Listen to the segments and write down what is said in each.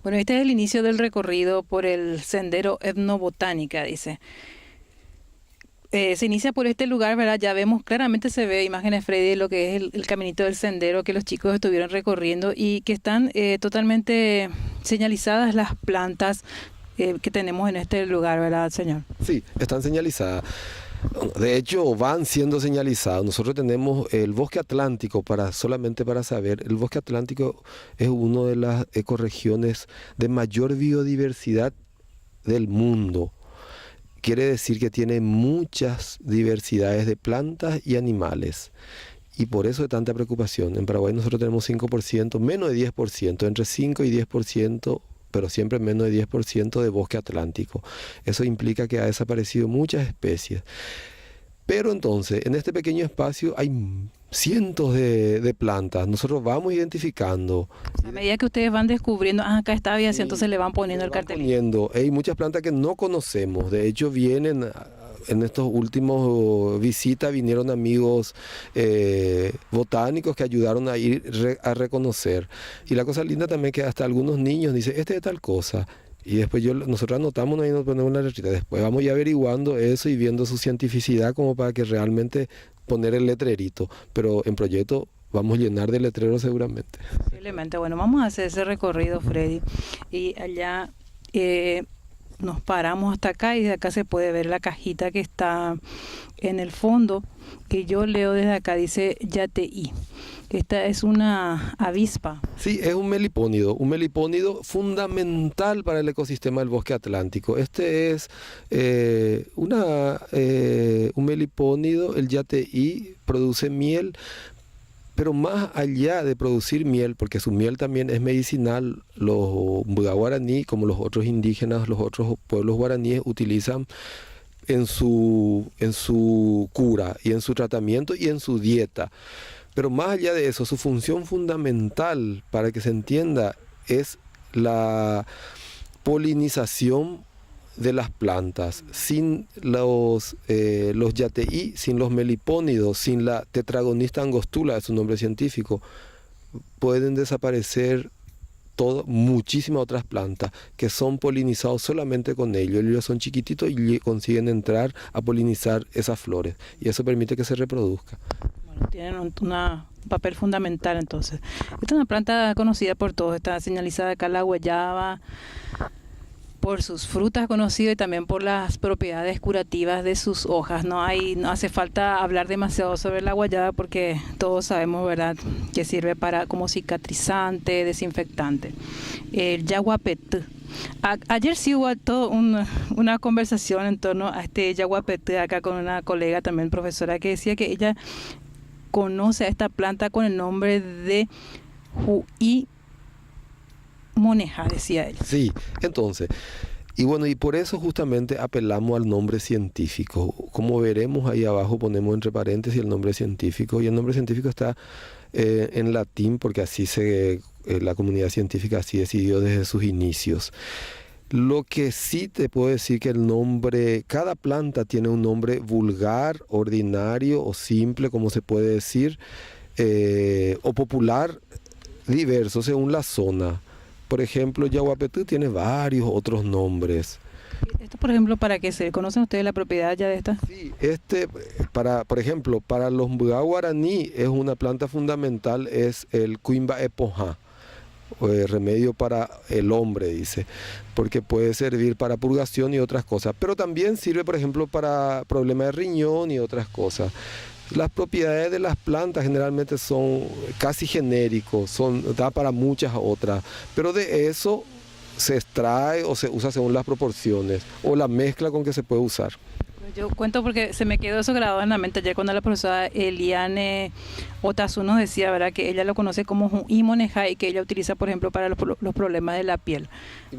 Bueno, este es el inicio del recorrido por el sendero etnobotánica, dice. Se inicia por este lugar, ¿verdad? Ya vemos, claramente se ve imágenes, Freddy, de lo que es el caminito del sendero que los chicos estuvieron recorriendo y que están totalmente señalizadas las plantas que tenemos en este lugar, ¿verdad, señor? Sí, están señalizadas. De hecho, van siendo señalizados. Nosotros tenemos el bosque atlántico, solamente para saber, el bosque atlántico es una de las ecorregiones de mayor biodiversidad del mundo. Quiere decir que tiene muchas diversidades de plantas y animales. Y por eso hay tanta preocupación. En Paraguay nosotros tenemos 5%, menos de 10%, entre 5 y 10%, pero siempre menos de 10% de bosque atlántico. Eso implica que ha desaparecido muchas especies. Pero entonces, en este pequeño espacio hay cientos de plantas. Nosotros vamos identificando. A medida que ustedes van descubriendo, acá está bien, entonces le van poniendo el cartelito. Hay muchas plantas que no conocemos. De hecho, en estos últimos visitas, vinieron amigos botánicos que ayudaron a ir a reconocer. Y la cosa linda también es que hasta algunos niños dicen, este es tal cosa. Y después nosotros anotamos y nos ponemos una letrita. Después vamos ya averiguando eso y viendo su cientificidad como para que realmente poner el letrerito. Pero en proyecto vamos a llenar de letreros seguramente. Posiblemente. Bueno, vamos a hacer ese recorrido, Freddy. Y allá nos paramos hasta acá y de acá se puede ver la cajita que está en el fondo, que yo leo desde acá, dice Yateí. Esta es una avispa. Sí, es un melipónido fundamental para el ecosistema del bosque atlántico. Este es un melipónido, el yateí, produce miel, pero más allá de producir miel, porque su miel también es medicinal, los Mbuga guaraní, como los otros indígenas, los otros pueblos guaraníes, utilizan en su cura y en su tratamiento y en su dieta. Pero más allá de eso, su función fundamental, para que se entienda, es la polinización de las plantas. Sin los yateí, sin los melipónidos, sin la Tetragonista angostula, es su nombre científico, pueden desaparecer muchísimas otras plantas que son polinizados solamente con ellos. Ellos son chiquititos y consiguen entrar a polinizar esas flores. Y eso permite que se reproduzca. Tienen un papel fundamental entonces. Esta es una planta conocida por todos, está señalizada acá la guayaba, por sus frutas conocidas y también por las propiedades curativas de sus hojas. No hace falta hablar demasiado sobre la guayaba porque todos sabemos, ¿verdad?, que sirve como cicatrizante, desinfectante. El yaguapetí. Ayer sí hubo una conversación en torno a este yaguapetí acá con una colega también profesora que decía que ella conoce a esta planta con el nombre de Juí Moneja, decía él. Sí, entonces, y bueno, y por eso justamente apelamos al nombre científico. Como veremos ahí abajo ponemos entre paréntesis el nombre científico, y el nombre científico está en latín porque así la comunidad científica así decidió desde sus inicios. Lo que sí te puedo decir que cada planta tiene un nombre vulgar, ordinario o simple, como se puede decir, o popular, diverso según la zona. Por ejemplo, yaguapetí tiene varios otros nombres. ¿Esto, por ejemplo, para qué se conocen ustedes la propiedad ya de esta? Sí, por ejemplo, para los Mbuga guaraní es una planta fundamental, es el Cuimba epojá. Remedio para el hombre, dice, porque puede servir para purgación y otras cosas, pero también sirve, por ejemplo, para problemas de riñón y otras cosas. Las propiedades de las plantas generalmente son casi genéricos, da para muchas otras, pero de eso se extrae o se usa según las proporciones o la mezcla con que se puede usar. Yo cuento porque se me quedó eso grabado en la mente ayer cuando la profesora Eliane Otazu nos decía, ¿verdad?, que ella lo conoce como Juí Moneja y que ella utiliza, por ejemplo, para los problemas de la piel,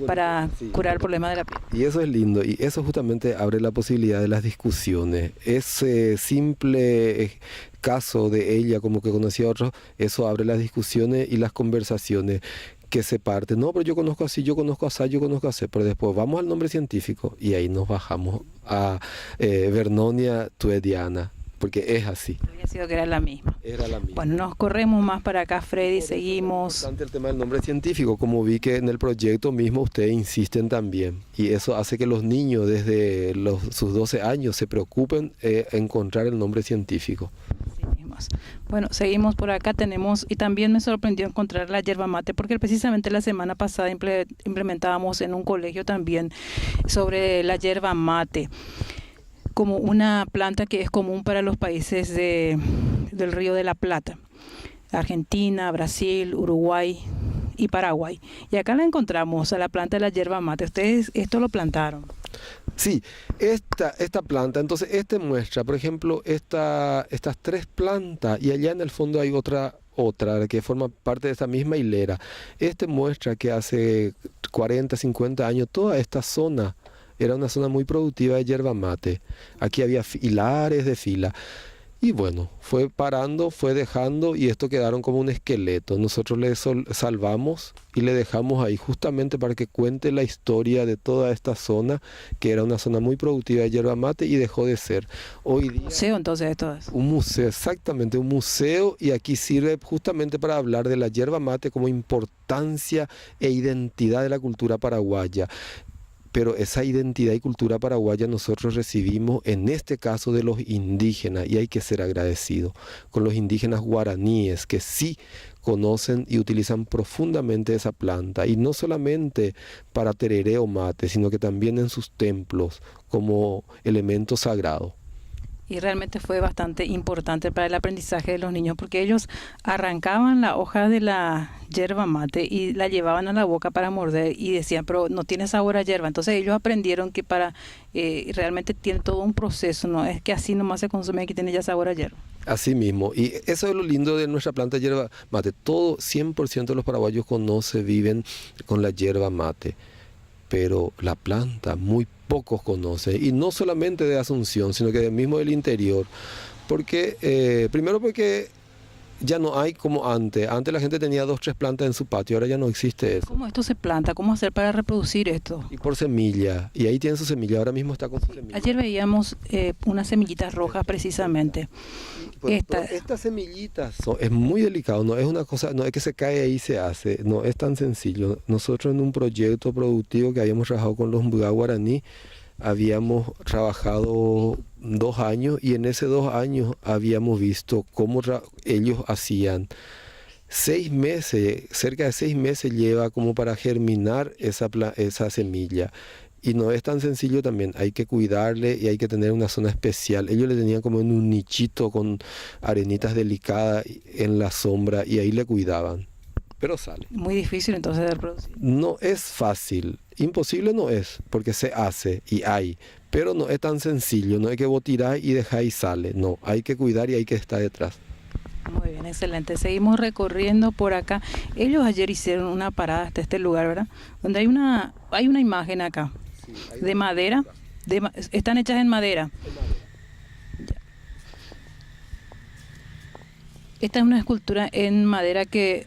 para curar el problema de la piel. Y eso es lindo, y eso justamente abre la posibilidad de las discusiones. Ese simple caso de ella, como que conocía a otros, eso abre las discusiones y las conversaciones que se parten. No, pero yo conozco así, yo conozco así, yo conozco así, pero después vamos al nombre científico y ahí nos bajamos a Vernonia tuediana. porque es así. Había sido que era la misma. Era la misma. Bueno, nos corremos más para acá, Freddy, seguimos. Es importante el tema del nombre científico, como vi que en el proyecto mismo ustedes insisten también, y eso hace que los niños desde sus 12 años se preocupen encontrar el nombre científico. Así mismos. Bueno, seguimos por acá, tenemos, y también me sorprendió encontrar la yerba mate, porque precisamente la semana pasada implementábamos en un colegio también sobre la yerba mate, como una planta que es común para los países del Río de la Plata, Argentina, Brasil, Uruguay y Paraguay. Y acá la encontramos, a la planta de la yerba mate. Ustedes esto lo plantaron. Sí, esta planta, entonces muestra, por ejemplo, estas 3 plantas, y allá en el fondo hay otra que forma parte de esta misma hilera. Muestra que hace 40, 50 años toda esta zona era una zona muy productiva de yerba mate. Aquí había hilares de fila. Y bueno, fue parando, fue dejando, y esto quedaron como un esqueleto. Nosotros le salvamos y le dejamos ahí justamente para que cuente la historia de toda esta zona, que era una zona muy productiva de yerba mate y dejó de ser. Hoy día, Museo entonces de todo eso. un museo, exactamente, un museo, y aquí sirve justamente para hablar de la yerba mate como importancia e identidad de la cultura paraguaya. Pero esa identidad y cultura paraguaya nosotros recibimos en este caso de los indígenas, y hay que ser agradecido con los indígenas guaraníes, que sí conocen y utilizan profundamente esa planta, y no solamente para tereré o mate, sino que también en sus templos como elemento sagrado. Y realmente fue bastante importante para el aprendizaje de los niños, porque ellos arrancaban la hoja de la yerba mate y la llevaban a la boca para morder y decían, pero no tiene sabor a yerba. Entonces ellos aprendieron que realmente tiene todo un proceso, no es que así nomás se consume, que tiene ya sabor a yerba. Así mismo, y eso es lo lindo de nuestra planta de yerba mate. Todo, 100% de los paraguayos viven con la yerba mate, pero la planta muy pocos conocen, y no solamente de Asunción, sino que mismo del interior, porque primero porque ya no hay como antes. Antes la gente tenía 2, 3 plantas en su patio, ahora ya no existe eso. ¿Cómo esto se planta? ¿Cómo hacer para reproducir esto? Y por semilla, y ahí tiene su semilla, ahora mismo está con su semilla. Ayer veíamos unas semillitas rojas precisamente. Estas semillitas es muy delicado, no es una cosa, no es que se cae ahí y se hace, no es tan sencillo. Nosotros en un proyecto productivo que habíamos trabajado con los Mbugá guaraní, habíamos trabajado 2 años, y en ese 2 años habíamos visto cómo ellos hacían 6 meses, cerca de 6 meses lleva como para germinar esa semilla. Y no es tan sencillo también, hay que cuidarle y hay que tener una zona especial. Ellos le tenían como en un nichito con arenitas delicadas en la sombra, y ahí le cuidaban. Pero sale. Muy difícil entonces de reproducir. No es fácil, imposible no es, porque se hace y hay, pero no es tan sencillo, no hay que vos tirás y dejás y sale, no, hay que cuidar y hay que estar detrás. Muy bien, excelente. Seguimos recorriendo por acá. Ellos ayer hicieron una parada hasta este lugar, ¿verdad? Donde hay una imagen acá, sí, de madera, están hechas en madera. Ya. Esta es una escultura en madera que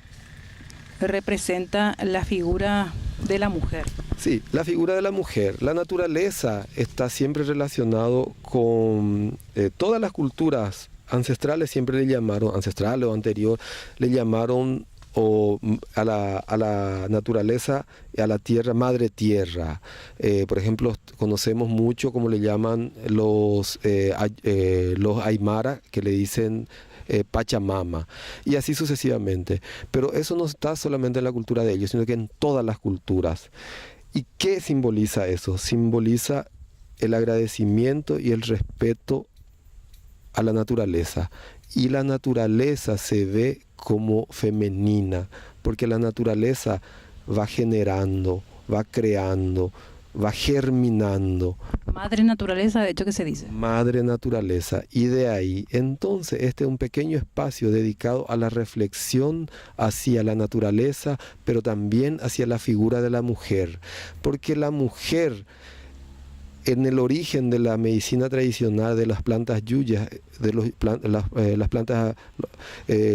representa la figura de la mujer. Sí, la figura de la mujer. La naturaleza está siempre relacionado con todas las culturas ancestrales, siempre le llamaron, ancestrales o anterior, le llamaron a la naturaleza, a la tierra, madre tierra. Por ejemplo, conocemos mucho como le llaman los aymara, que le dicen Pachamama, y así sucesivamente. Pero eso no está solamente en la cultura de ellos, sino que en todas las culturas. ¿Y qué simboliza eso? Simboliza el agradecimiento y el respeto a la naturaleza. Y la naturaleza se ve como femenina, porque la naturaleza va generando, va creando, va germinando. Madre naturaleza, de hecho, que se dice. Madre naturaleza. Y de ahí, entonces, este es un pequeño espacio dedicado a la reflexión hacia la naturaleza, pero también hacia la figura de la mujer. Porque la mujer en el origen de la medicina tradicional de las plantas yuyas, de las plantas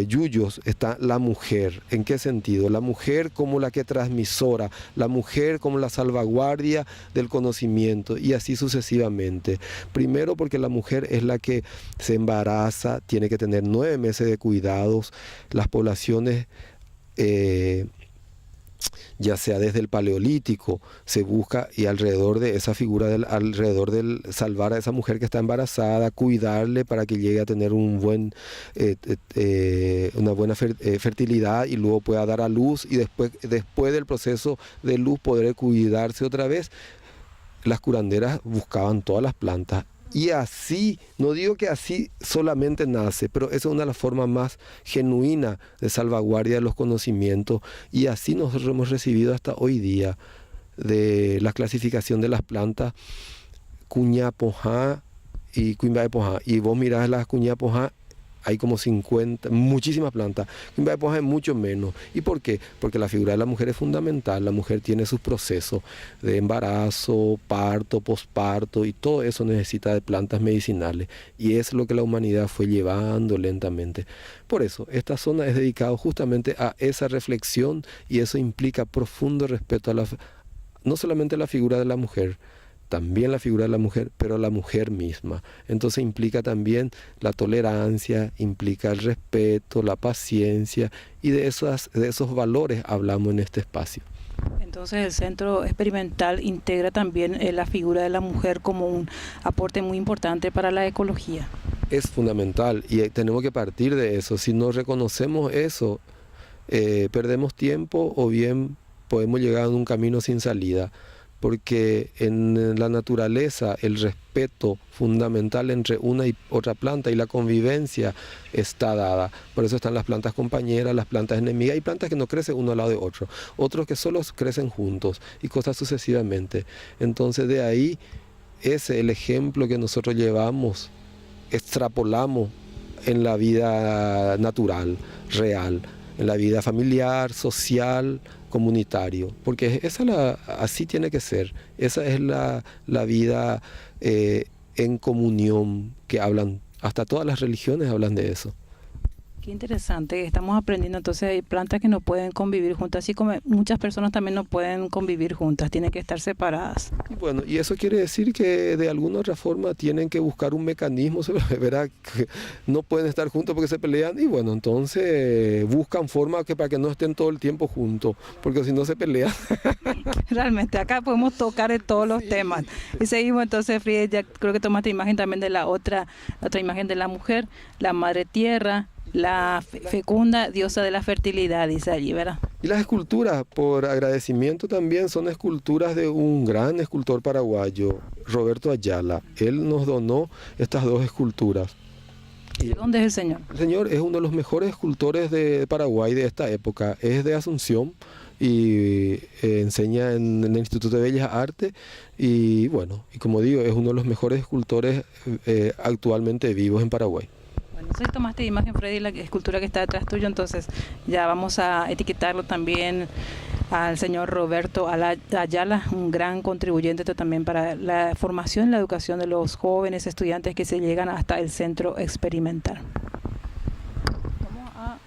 yuyos, está la mujer. ¿En qué sentido? La mujer como la que transmisora, la mujer como la salvaguardia del conocimiento y así sucesivamente. Primero porque la mujer es la que se embaraza, tiene que tener 9 meses de cuidados. Las poblaciones ya sea desde el Paleolítico, se busca y alrededor de esa figura, alrededor del salvar a esa mujer que está embarazada, cuidarle para que llegue a tener una buena fertilidad y luego pueda dar a luz y después del proceso de luz poder cuidarse otra vez. Las curanderas buscaban todas las plantas. Y así, no digo que así solamente nace, pero esa es una de las formas más genuinas de salvaguardia de los conocimientos. Y así nosotros hemos recibido hasta hoy día de la clasificación de las plantas Cuñapojá y Quimbaepojá. Y vos mirás las Cuñapojá, hay como 50, muchísimas plantas. Quimbaepojá es mucho menos. ¿Y por qué? Porque la figura de la mujer es fundamental. La mujer tiene sus procesos de embarazo, parto, posparto, y todo eso necesita de plantas medicinales. Y es lo que la humanidad fue llevando lentamente. Por eso, esta zona es dedicada justamente a esa reflexión, y eso implica profundo respeto a no solamente a la figura de la mujer, también la figura de la mujer, pero la mujer misma. Entonces implica también la tolerancia, implica el respeto, la paciencia, y de esos valores hablamos en este espacio. Entonces el centro experimental integra también la figura de la mujer como un aporte muy importante para la ecología. Es fundamental y tenemos que partir de eso. Si no reconocemos eso, perdemos tiempo o bien podemos llegar a un camino sin salida. Porque en la naturaleza el respeto fundamental entre una y otra planta y la convivencia está dada. Por eso están las plantas compañeras, las plantas enemigas. Hay plantas que no crecen uno al lado de otro, otros que solo crecen juntos y cosas sucesivamente. Entonces de ahí ese es el ejemplo que nosotros llevamos, extrapolamos en la vida natural, real, en la vida familiar, social, comunitario, porque así tiene que ser. Esa es la vida en comunión que hablan, hasta todas las religiones hablan de eso. Qué interesante, estamos aprendiendo. Entonces hay plantas que no pueden convivir juntas, así como muchas personas también no pueden convivir juntas, tienen que estar separadas. Y bueno, y eso quiere decir que de alguna otra forma tienen que buscar un mecanismo, ¿verdad? Que no pueden estar juntos porque se pelean, y bueno, entonces buscan forma para que no estén todo el tiempo juntos, porque si no se pelean. Realmente, acá podemos tocar en todos los temas. Y seguimos entonces, Frida, ya creo que tomaste imagen también de la otra imagen de la mujer, la madre tierra, la fecunda diosa de la fertilidad, dice allí, ¿verdad? Y las esculturas, por agradecimiento también, son esculturas de un gran escultor paraguayo, Roberto Ayala. Él nos donó estas 2 esculturas. ¿De dónde es el señor? El señor es uno de los mejores escultores de Paraguay de esta época. Es de Asunción y enseña en el Instituto de Bellas Artes. Y bueno, y como digo, es uno de los mejores escultores actualmente vivos en Paraguay. Bueno, entonces tomaste imagen, Freddy, la escultura que está detrás tuyo, entonces ya vamos a etiquetarlo también al señor Roberto Ayala, un gran contribuyente también para la formación y la educación de los jóvenes estudiantes que se llegan hasta el centro experimental. Vamos a